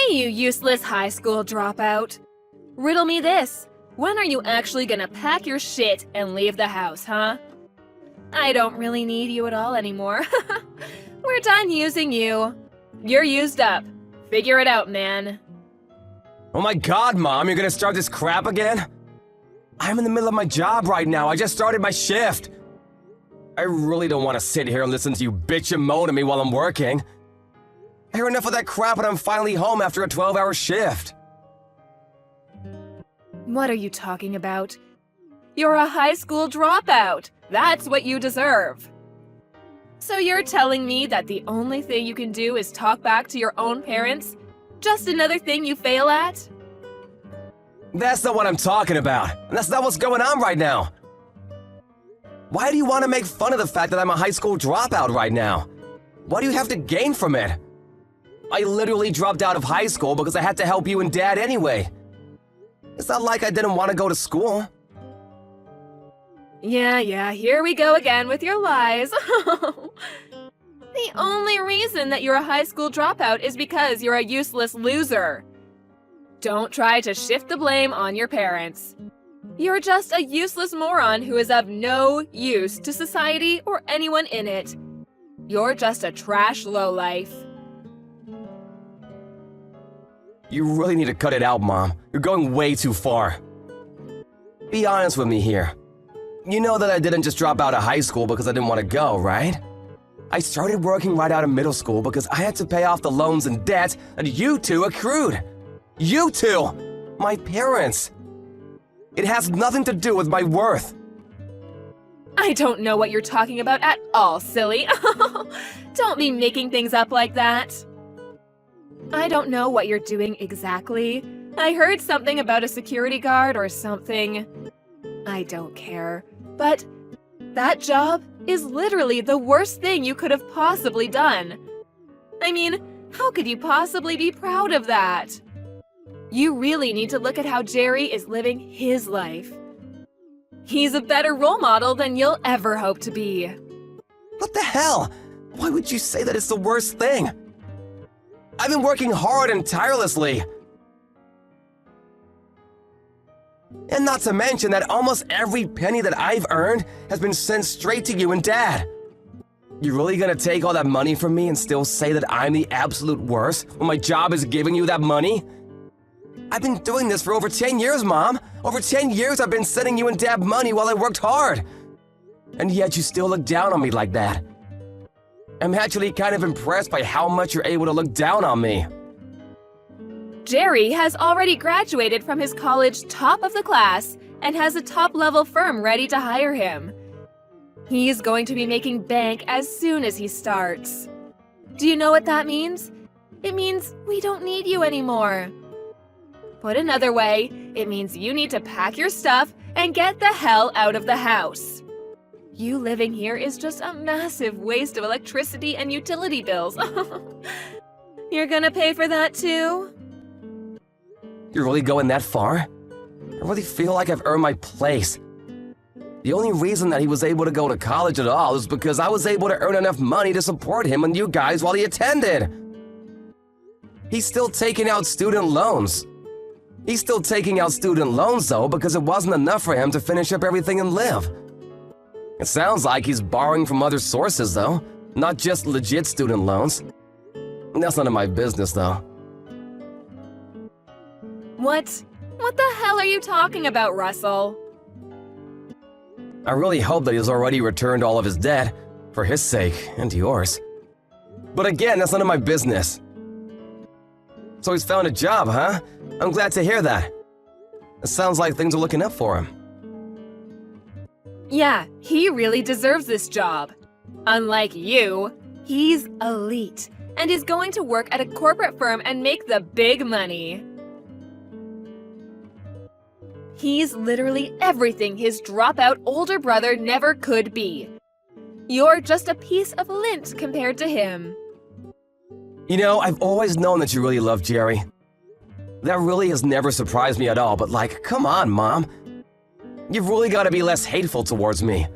Hey, you useless high school dropout. Riddle me this. When are you actually gonna pack your shit and leave the house, huh? I don't really need you at all anymore. We're done using you. You're used up. Figure it out, man. Oh my god, Mom, you're gonna start this crap again? I'm in the middle of my job right now. I just started my shift. I really don't want to sit here and listen to you bitch and moan at me while I'm working. I hear enough of that crap and I'm finally home after a 12-hour shift. What are you talking about? You're a high school dropout. That's what you deserve. So you're telling me that the only thing you can do is talk back to your own parents? Just another thing you fail at? That's not what I'm talking about, and that's not what's going on right now. Why do you want to make fun of the fact that I'm a high school dropout right now? What do you have to gain from it? I literally dropped out of high school because I had to help you and Dad anyway. It's not like I didn't want to go to school. Yeah, here we go again with your lies. The only reason that you're a high school dropout is because you're a useless loser. Don't try to shift the blame on your parents. You're just a useless moron who is of no use to society or anyone in it. You're just a trash lowlife. You really need to cut it out, Mom. You're going way too far. Be honest with me here. You know that I didn't just drop out of high school because I didn't want to go, right? I started working right out of middle school because I had to pay off the loans and debts that you two accrued. You two! My parents! It has nothing to do with my worth. I don't know what you're talking about at all, silly. Don't be making things up like that. I don't know what you're doing exactly. I heard something about a security guard or something. I don't care. But that job is literally the worst thing you could have possibly done. I mean, how could you possibly be proud of that? You really need to look at how Jerry is living his life. He's a better role model than you'll ever hope to be. What the hell? Why would you say that it's the worst thing? I've been working hard and tirelessly. And not to mention that almost every penny that I've earned has been sent straight to you and Dad. You really gonna take all that money from me and still say that I'm the absolute worst when my job is giving you that money? I've been doing this for over 10 years, Mom. Over 10 years I've been sending you and Dad money while I worked hard. And yet you still look down on me like that. I'm actually kind of impressed by how much you're able to look down on me. Jerry has already graduated from his college top of the class and has a top-level firm ready to hire him. He's going to be making bank as soon as he starts. Do you know what that means? It means we don't need you anymore. Put another way, it means you need to pack your stuff and get the hell out of the house. You living here is just a massive waste of electricity and utility bills. You're gonna pay for that too? You're really going that far? I really feel like I've earned my place. The only reason that he was able to go to college at all is because I was able to earn enough money to support him and you guys while he attended. He's still taking out student loans. He's still taking out student loans though because it wasn't enough for him to finish up everything and live. It sounds like he's borrowing from other sources though, not just legit student loans. That's none of my business though. What the hell are you talking about, Russell? I really hope that he's already returned all of his debt, for his sake and yours. But again, that's none of my business. So he's found a job, huh? I'm glad to hear that. It sounds like things are looking up for him. Yeah, he really deserves this job. Unlike you, he's elite and is going to work at a corporate firm and make the big money. He's literally everything his dropout older brother never could be. You're just a piece of lint compared to him. You know, I've always known that you really love Jerry. That really has never surprised me at all, but like, come on, Mom. You've really got to be less hateful towards me.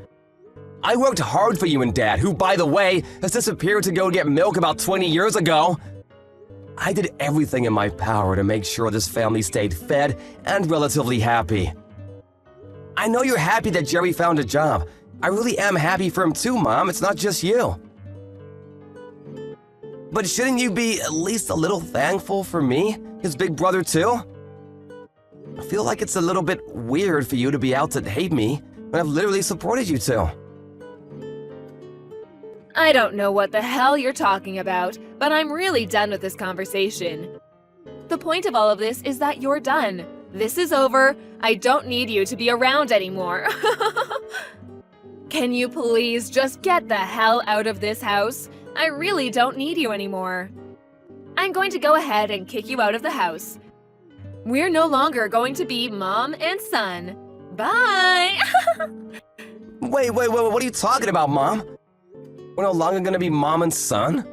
I worked hard for you and Dad, who, by the way, has disappeared to go get milk about 20 years ago. I did everything in my power to make sure this family stayed fed and relatively happy. I know you're happy that Jerry found a job. I really am happy for him too, Mom. It's not just you. But shouldn't you be at least a little thankful for me, his big brother too? I feel like it's a little bit weird for you to be out to hate me when I've literally supported you two. I don't know what the hell you're talking about, but I'm really done with this conversation. The point of all of this is that you're done. This is over. I don't need you to be around anymore. Can you please just get the hell out of this house? I really don't need you anymore. I'm going to go ahead and kick you out of the house. We're no longer going to be mom and son. Bye! Wait, what are you talking about, Mom? We're no longer gonna be mom and son?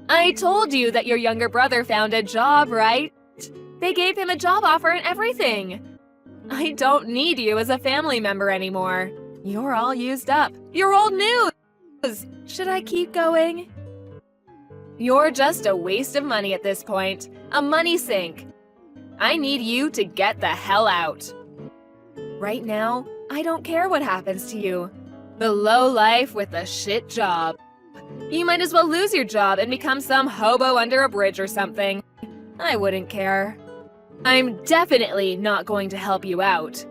I told you that your younger brother found a job, right? They gave him a job offer and everything. I don't need you as a family member anymore. You're all used up. You're old news! Should I keep going? You're just a waste of money at this point. A money sink. I need you to get the hell out. Right now, I don't care what happens to you. The low life with a shit job. You might as well lose your job and become some hobo under a bridge or something. I wouldn't care. I'm definitely not going to help you out.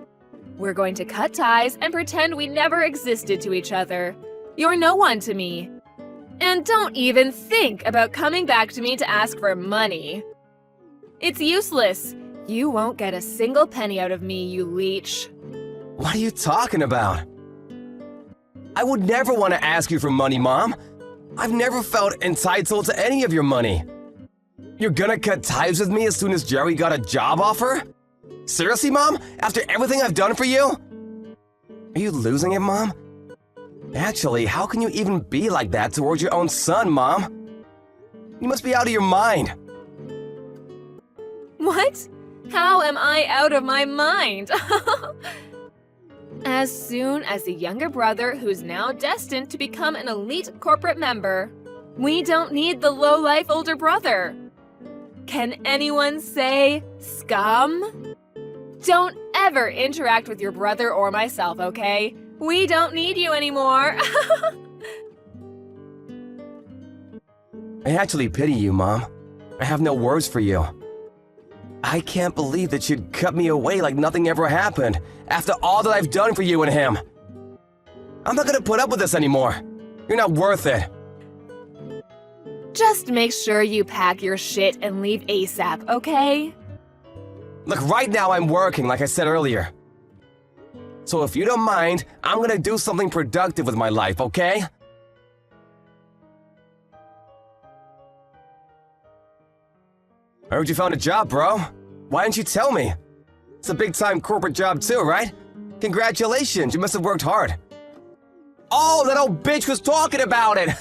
We're going to cut ties and pretend we never existed to each other. You're no one to me. And don't even think about coming back to me to ask for money. It's useless. You won't get a single penny out of me, you leech. What are you talking about? I would never want to ask you for money, Mom. I've never felt entitled to any of your money. You're gonna cut ties with me as soon as Jerry got a job offer? Seriously, Mom? After everything I've done for you? Are you losing it, Mom? Actually, how can you even be like that towards your own son, Mom? You must be out of your mind. What? How am I out of my mind? As soon as the younger brother who's now destined to become an elite corporate member, we don't need the low-life older brother. Can anyone say scum? Don't ever interact with your brother or myself, okay? We don't need you anymore. I actually pity you, Mom. I have no words for you. I can't believe that you'd cut me away like nothing ever happened after all that I've done for you and him. I'm not gonna put up with this anymore. You're not worth it. Just make sure you pack your shit and leave ASAP, okay? Look, right now I'm working, like I said earlier. So if you don't mind, I'm gonna do something productive with my life, okay? I heard you found a job, bro. Why didn't you tell me? It's a big-time corporate job too, right? Congratulations, you must have worked hard. Oh, that old bitch was talking about it!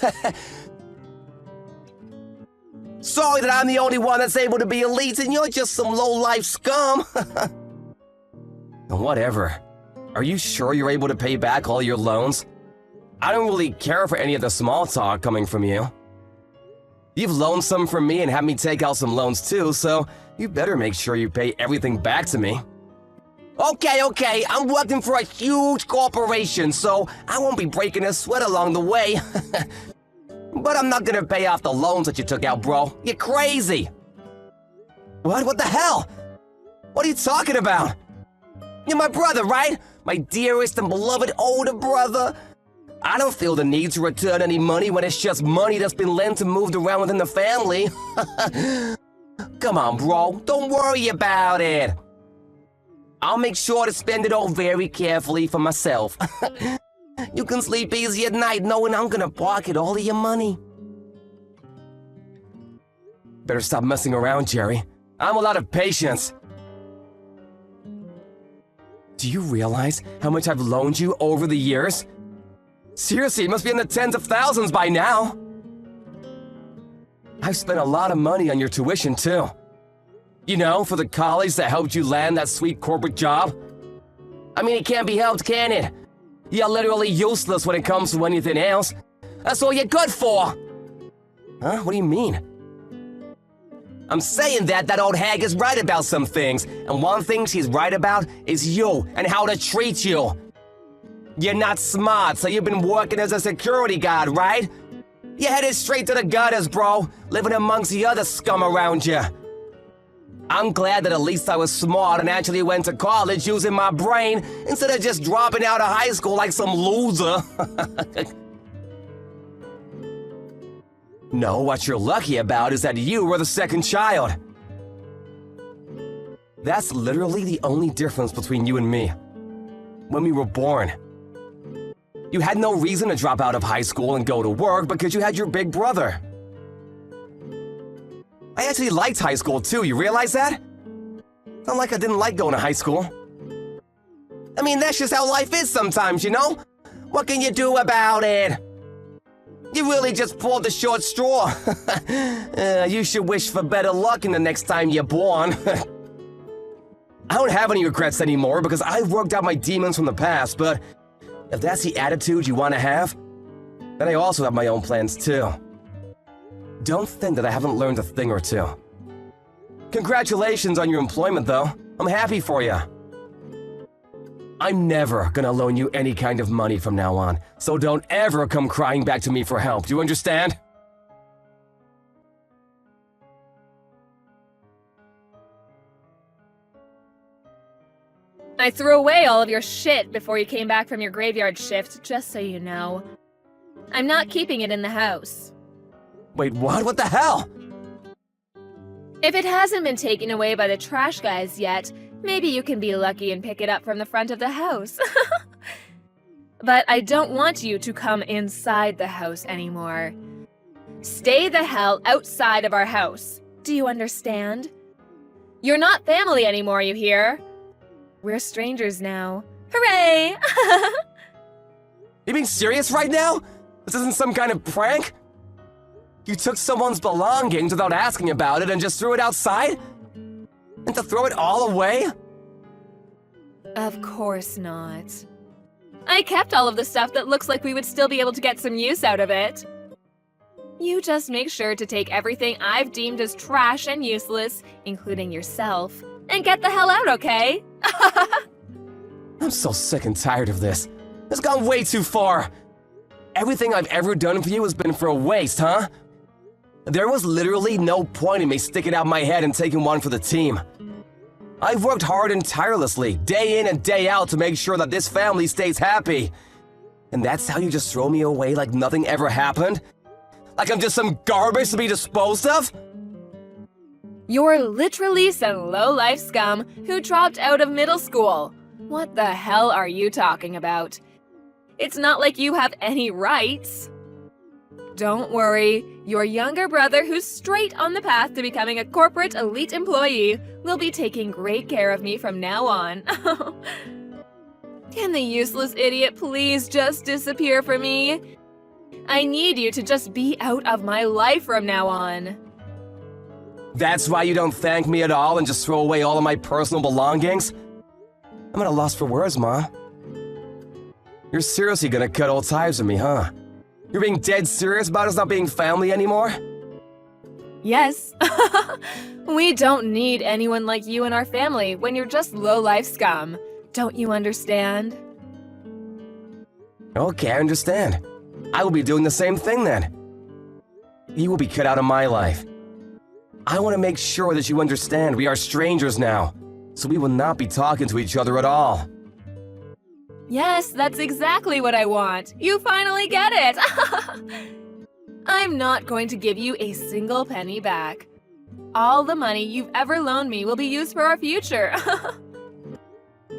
Sorry that I'm the only one that's able to be elite and you're just some low-life scum. Whatever. Are you sure you're able to pay back all your loans? I don't really care for any of the small talk coming from you. You've loaned some from me and had me take out some loans too, so you better make sure you pay everything back to me. Okay, I'm working for a huge corporation, so I won't be breaking a sweat along the way. But I'm not gonna pay off the loans that you took out, bro. You're crazy. What the hell? What are you talking about? You're my brother, right? My dearest and beloved older brother. I don't feel the need to return any money when it's just money that's been lent and moved around within the family. Come on, bro. Don't worry about it. I'll make sure to spend it all very carefully for myself. You can sleep easy at night knowing I'm gonna pocket all of your money. Better stop messing around, Jerry. I'm all out of patience. Do you realize how much I've loaned you over the years? Seriously, it must be in the tens of thousands by now. I've spent a lot of money on your tuition, too. You know, for the college that helped you land that sweet corporate job. I mean, it can't be helped, can it? You're literally useless when it comes to anything else. That's all you're good for. Huh? What do you mean? I'm saying that old hag is right about some things, and one thing she's right about is you and how to treat you. You're not smart, so you've been working as a security guard, right? You're headed straight to the gutters, bro, living amongst the other scum around you. I'm glad that at least I was smart and actually went to college using my brain instead of just dropping out of high school like some loser. No, what you're lucky about is that you were the second child. That's literally the only difference between you and me. When we were born. You had no reason to drop out of high school and go to work because you had your big brother. I actually liked high school too, you realize that? Not like I didn't like going to high school. I mean, that's just how life is sometimes, you know? What can you do about it? You really just pulled the short straw. You should wish for better luck in the next time you're born. I don't have any regrets anymore because I've worked out my demons from the past, but if that's the attitude you want to have, then I also have my own plans too. Don't think that I haven't learned a thing or two. Congratulations on your employment though. I'm happy for you. I'm never gonna loan you any kind of money from now on, so don't ever come crying back to me for help, do you understand? I threw away all of your shit before you came back from your graveyard shift, just so you know. I'm not keeping it in the house. Wait, what? What the hell? If it hasn't been taken away by the trash guys yet, maybe you can be lucky and pick it up from the front of the house. But I don't want you to come inside the house anymore. Stay the hell outside of our house. Do you understand? You're not family anymore, you hear? We're strangers now. Hooray! You being serious right now? This isn't some kind of prank? You took someone's belongings without asking about it and just threw it outside? And to throw it all away? Of course not. I kept all of the stuff that looks like we would still be able to get some use out of it. You just make sure to take everything I've deemed as trash and useless, including yourself, and get the hell out, okay? I'm so sick and tired of this. It's gone way too far. Everything I've ever done for you has been for a waste, huh? There was literally no point in me sticking out my head and taking one for the team. I've worked hard and tirelessly, day in and day out, to make sure that this family stays happy. And that's how you just throw me away like nothing ever happened? Like I'm just some garbage to be disposed of? You're literally some low-life scum who dropped out of middle school. What the hell are you talking about? It's not like you have any rights. Don't worry, your younger brother, who's straight on the path to becoming a corporate elite employee, will be taking great care of me from now on. Can the useless idiot please just disappear for me? I need you to just be out of my life from now on. That's why you don't thank me at all and just throw away all of my personal belongings? I'm at a loss for words, Ma. You're seriously gonna cut all ties with me, huh? You're being dead serious about us not being family anymore? Yes. We don't need anyone like you in our family when you're just low-life scum. Don't you understand? Okay, I understand. I will be doing the same thing then. You will be cut out of my life. I want to make sure that you understand we are strangers now, so we will not be talking to each other at all. Yes, that's exactly what I want. You finally get it. I'm not going to give you a single penny back. All the money you've ever loaned me will be used for our future.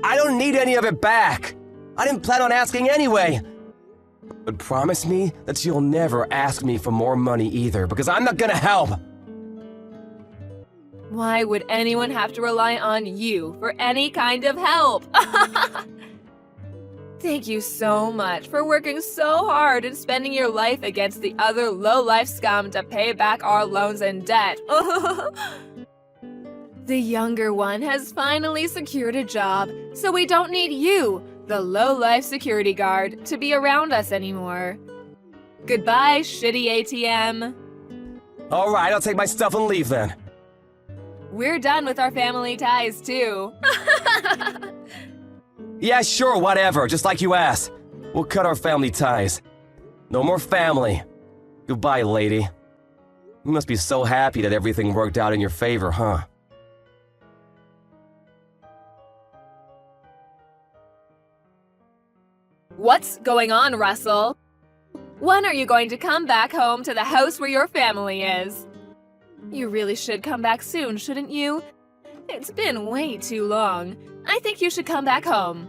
I don't need any of it back. I didn't plan on asking anyway. But promise me that you'll never ask me for more money either, because I'm not gonna help. Why would anyone have to rely on you for any kind of help? Thank you so much for working so hard and spending your life against the other low-life scum to pay back our loans and debt. The younger one has finally secured a job, so we don't need you, the low-life security guard, to be around us anymore. Goodbye, shitty ATM. All right, I'll take my stuff and leave then. we're done with our family ties too. Yeah, sure, whatever, just like you asked. We'll cut our family ties. No more family. Goodbye, lady. You must be so happy that everything worked out in your favor, huh? What's going on, Russell? When are you going to come back home to the house where your family is? You really should come back soon, shouldn't you? It's been way too long. I think you should come back home.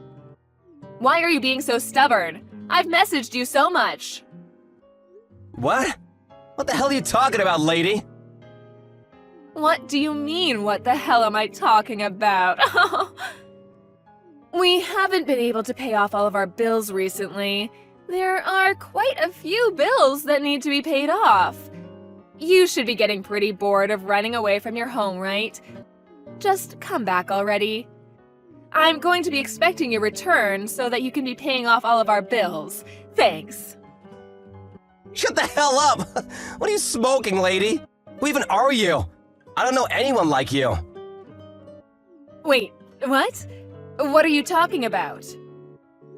Why are you being so stubborn? I've messaged you so much. What? What the hell are you talking about, lady? What do you mean, what the hell am I talking about? We haven't been able to pay off all of our bills recently. There are quite a few bills that need to be paid off. You should be getting pretty bored of running away from your home, right? Just come back already. I'm going to be expecting your return so that you can be paying off all of our bills. Thanks. Shut the hell up! What are you smoking, lady? Who even are you? I don't know anyone like you. Wait, what? What are you talking about?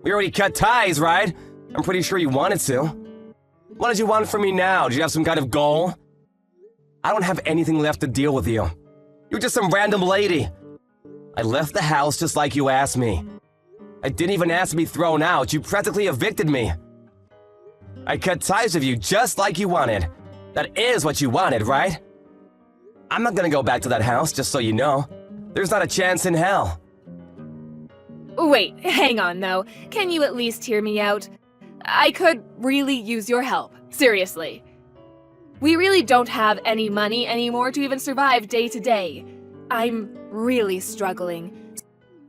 We already cut ties, right? I'm pretty sure you wanted to. What did you want from me now? Did you have some kind of goal? I don't have anything left to deal with you. You're just some random lady. I left the house just like you asked me. I didn't even ask to be thrown out. You practically evicted me. I cut ties with you just like you wanted. That is what you wanted, right? I'm not gonna go back to that house, just so you know. There's not a chance in hell. Wait, hang on though. Can you at least hear me out? I could really use your help. Seriously. We really don't have any money anymore to even survive day to day. I'm really struggling.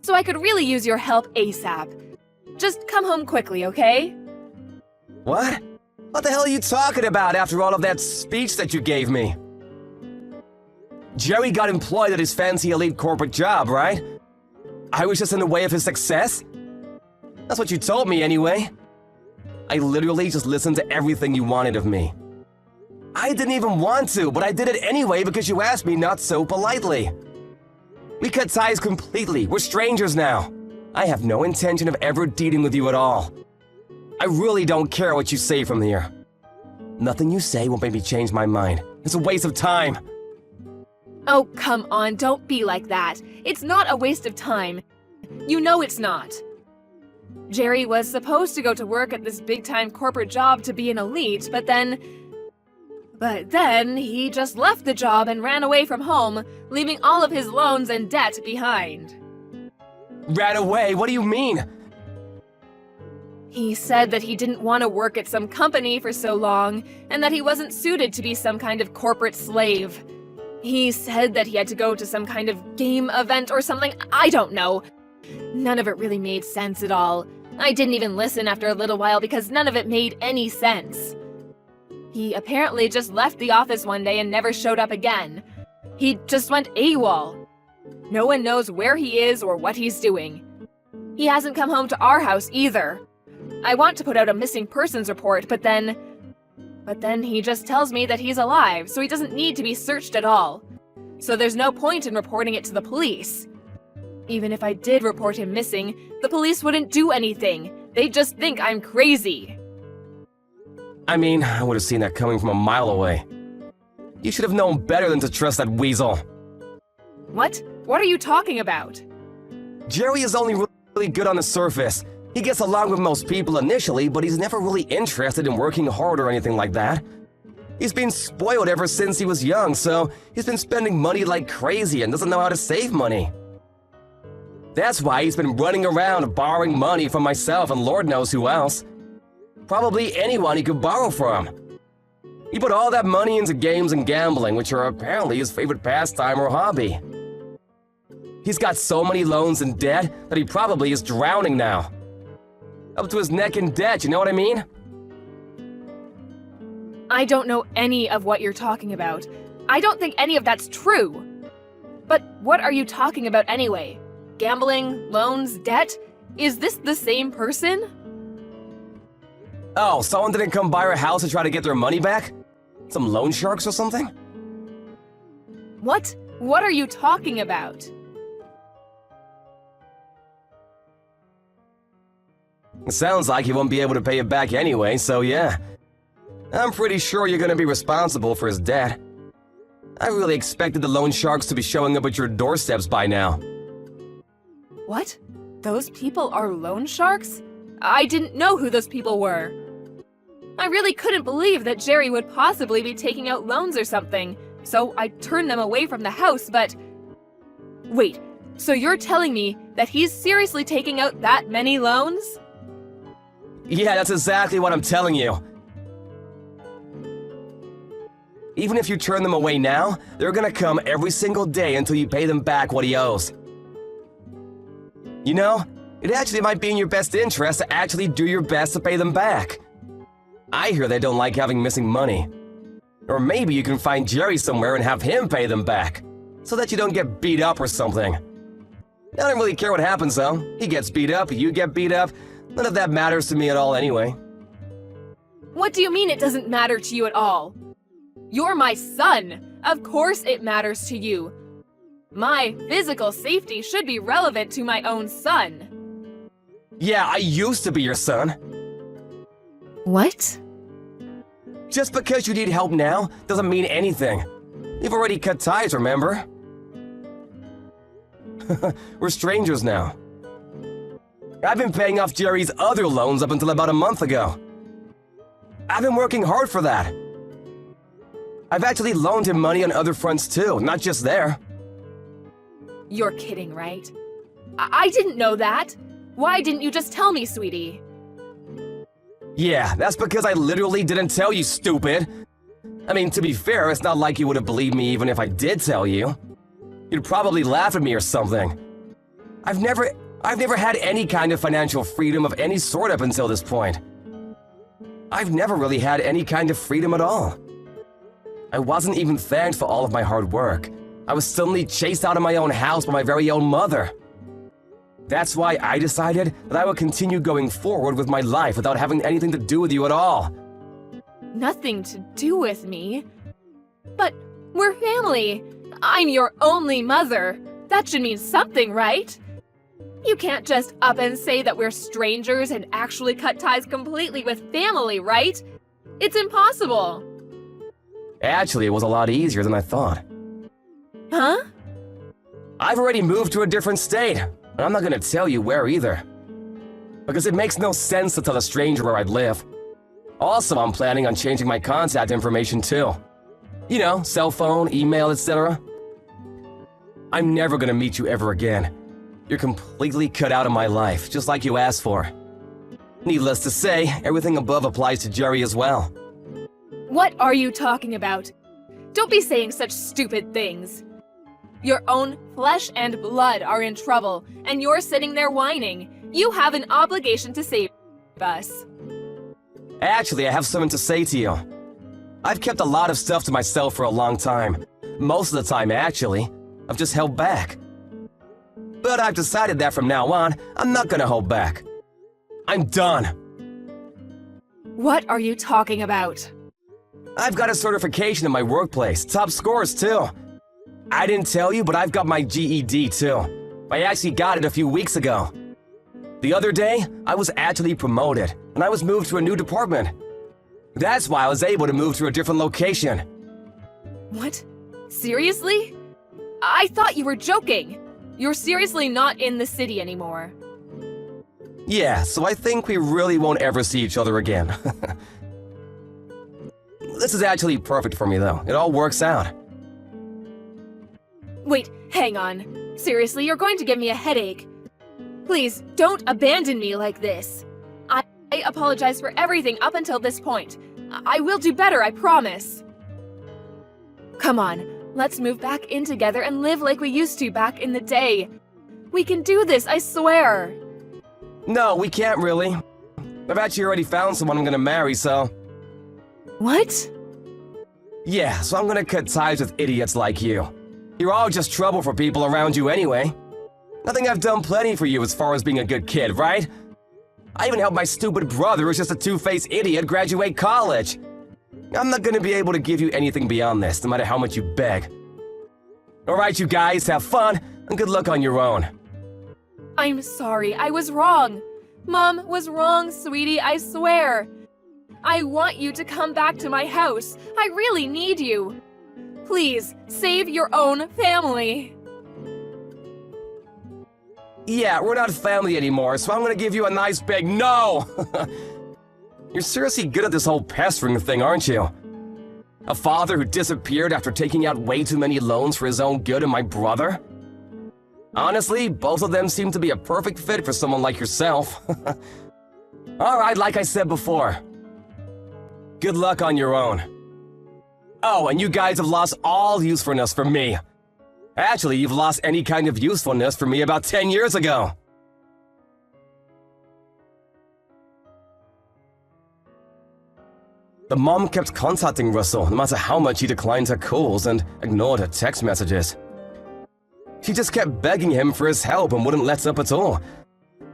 So I could really use your help ASAP. Just come home quickly, okay? What? What the hell are you talking about after all of that speech that you gave me? Jerry got employed at his fancy elite corporate job, right? I was just in the way of his success? That's what you told me anyway. I literally just listened to everything you wanted of me. I didn't even want to, but I did it anyway because you asked me not so politely. We cut ties completely. We're strangers now. I have no intention of ever dealing with you at all. I really don't care what you say from here. Nothing you say will make me change my mind. It's a waste of time. Oh, come on, don't be like that. It's not a waste of time. You know it's not. Jerry was supposed to go to work at this big-time corporate job to be an elite, but then he just left the job and ran away from home, leaving all of his loans and debt behind. Ran away? What do you mean? He said that he didn't want to work at some company for so long, and that he wasn't suited to be some kind of corporate slave. He said that he had to go to some kind of game event or something, I don't know. None of it really made sense at all. I didn't even listen after a little while because none of it made any sense. He apparently just left the office one day and never showed up again. He just went AWOL. No one knows where he is or what he's doing. He hasn't come home to our house either. I want to put out a missing persons report, but then he just tells me that he's alive, so he doesn't need to be searched at all. So there's no point in reporting it to the police. Even if I did report him missing, the police wouldn't do anything. They'd just think I'm crazy. I mean, I would have seen that coming from a mile away. You should have known better than to trust that weasel. What? What are you talking about? Jerry is only really good on the surface. He gets along with most people initially, but he's never really interested in working hard or anything like that. He's been spoiled ever since he was young, so he's been spending money like crazy and doesn't know how to save money. That's why he's been running around borrowing money from myself and Lord knows who else. Probably anyone he could borrow from. He put all that money into games and gambling, which are apparently his favorite pastime or hobby. He's got so many loans and debt that he probably is drowning now. Up to his neck in debt, you know what I mean? I don't know any of what you're talking about. I don't think any of that's true. But what are you talking about anyway? Gambling, loans, debt? Is this the same person? Oh, someone didn't come by our house to try to get their money back? Some loan sharks or something? What? What are you talking about? It sounds like he won't be able to pay it back anyway, so yeah. I'm pretty sure you're gonna be responsible for his debt. I really expected the loan sharks to be showing up at your doorsteps by now. What? Those people are loan sharks? I didn't know who those people were. I really couldn't believe that Jerry would possibly be taking out loans or something, so I turned them away from the house, but... Wait, so you're telling me that he's seriously taking out that many loans? Yeah, that's exactly what I'm telling you. Even if you turn them away now, they're gonna come every single day until you pay them back what he owes. You know, it actually might be in your best interest to actually do your best to pay them back. I hear they don't like having missing money. Or maybe you can find Jerry somewhere and have him pay them back, so that you don't get beat up or something. I don't really care what happens though. He gets beat up, you get beat up. None of that matters to me at all anyway. What do you mean it doesn't matter to you at all? You're my son. Of course it matters to you. My physical safety should be relevant to my own son. Yeah, I used to be your son. What? Just because you need help now doesn't mean anything. You've already cut ties, remember? We're strangers now. I've been paying off Jerry's other loans up until about a month ago. I've been working hard for that. I've actually loaned him money on other fronts too, not just there. You're kidding, right? I didn't know that. Why didn't you just tell me, sweetie? Yeah, that's because I literally didn't tell you, stupid. I mean, to be fair, it's not like you would have believed me even if I did tell you. You'd probably laugh at me or something. I've never had any kind of financial freedom of any sort up until this point. I've never really had any kind of freedom at all. I wasn't even thanked for all of my hard work. I was suddenly chased out of my own house by my very own mother. That's why I decided that I would continue going forward with my life without having anything to do with you at all. Nothing to do with me? But we're family. I'm your only mother. That should mean something, right? You can't just up and say that we're strangers and actually cut ties completely with family, right? It's impossible. Actually, it was a lot easier than I thought. Huh? I've already moved to a different state, and I'm not gonna tell you where either. Because it makes no sense to tell a stranger where I'd live. Also, I'm planning on changing my contact information too. You know, cell phone, email, etc. I'm never gonna meet you ever again. You're completely cut out of my life, just like you asked for. Needless to say, everything above applies to Jerry as well. What are you talking about? Don't be saying such stupid things. Your own flesh and blood are in trouble, and you're sitting there whining. You have an obligation to save us. Actually, I have something to say to you. I've kept a lot of stuff to myself for a long time. Most of the time, actually. I've just held back. But I've decided that from now on, I'm not gonna hold back. I'm done. What are you talking about? I've got a certification in my workplace, top scores too. I didn't tell you, but I've got my GED too. I actually got it a few weeks ago. The other day, I was actually promoted, and I was moved to a new department. That's why I was able to move to a different location. What? Seriously? I thought you were joking. You're seriously not in the city anymore. Yeah, so I think we really won't ever see each other again. This is actually perfect for me though. It all works out. Wait, hang on. Seriously, you're going to give me a headache. Please, don't abandon me like this. I apologize for everything up until this point. I will do better, I promise. Come on, let's move back in together and live like we used to back in the day. We can do this, I swear. No, we can't really. I've actually already found someone I'm gonna marry, so... What? Yeah, so I'm gonna cut ties with idiots like you. You're all just trouble for people around you anyway. I think I've done plenty for you as far as being a good kid, right? I even helped my stupid brother, who's just a two-faced idiot, graduate college. I'm not gonna be able to give you anything beyond this, no matter how much you beg. Alright, you guys, have fun, and good luck on your own. I'm sorry, I was wrong. Mom was wrong, sweetie, I swear. I want you to come back to my house. I really need you. Please, save your own family. Yeah, we're not family anymore, so I'm gonna give you a nice big no! You're seriously good at this whole pestering thing, aren't you? A father who disappeared after taking out way too many loans for his own good and my brother? Honestly, both of them seem to be a perfect fit for someone like yourself. Alright, like I said before. Good luck on your own. Oh, and you guys have lost all usefulness for me. Actually, you've lost any kind of usefulness for me about 10 years ago. The mom kept contacting Russell no matter how much he declined her calls and ignored her text messages. She just kept begging him for his help and wouldn't let up at all.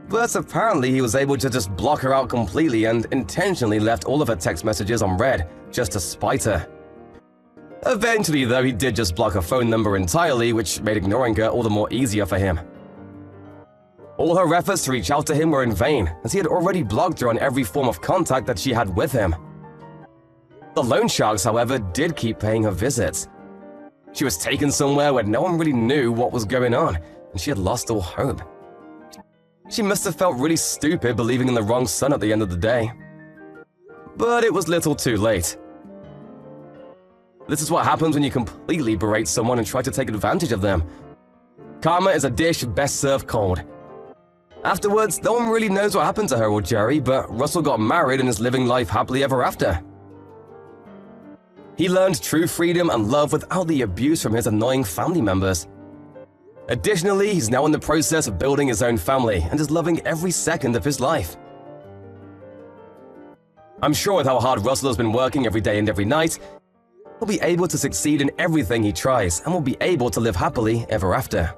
But apparently he was able to just block her out completely and intentionally left all of her text messages on read, just to spite her. Eventually, though, he did just block her phone number entirely, which made ignoring her all the more easier for him. All her efforts to reach out to him were in vain, as he had already blocked her on every form of contact that she had with him. The loan sharks, however, did keep paying her visits. She was taken somewhere where no one really knew what was going on, and she had lost all hope. She must have felt really stupid believing in the wrong son at the end of the day. But it was little too late. This is what happens when you completely berate someone and try to take advantage of them. Karma is a dish best served cold. Afterwards, no one really knows what happened to her or Jerry, but Russell got married and is living life happily ever after. He learned true freedom and love without the abuse from his annoying family members. Additionally, he's now in the process of building his own family and is loving every second of his life. I'm sure with how hard Russell has been working every day and every night, he'll be able to succeed in everything he tries and will be able to live happily ever after.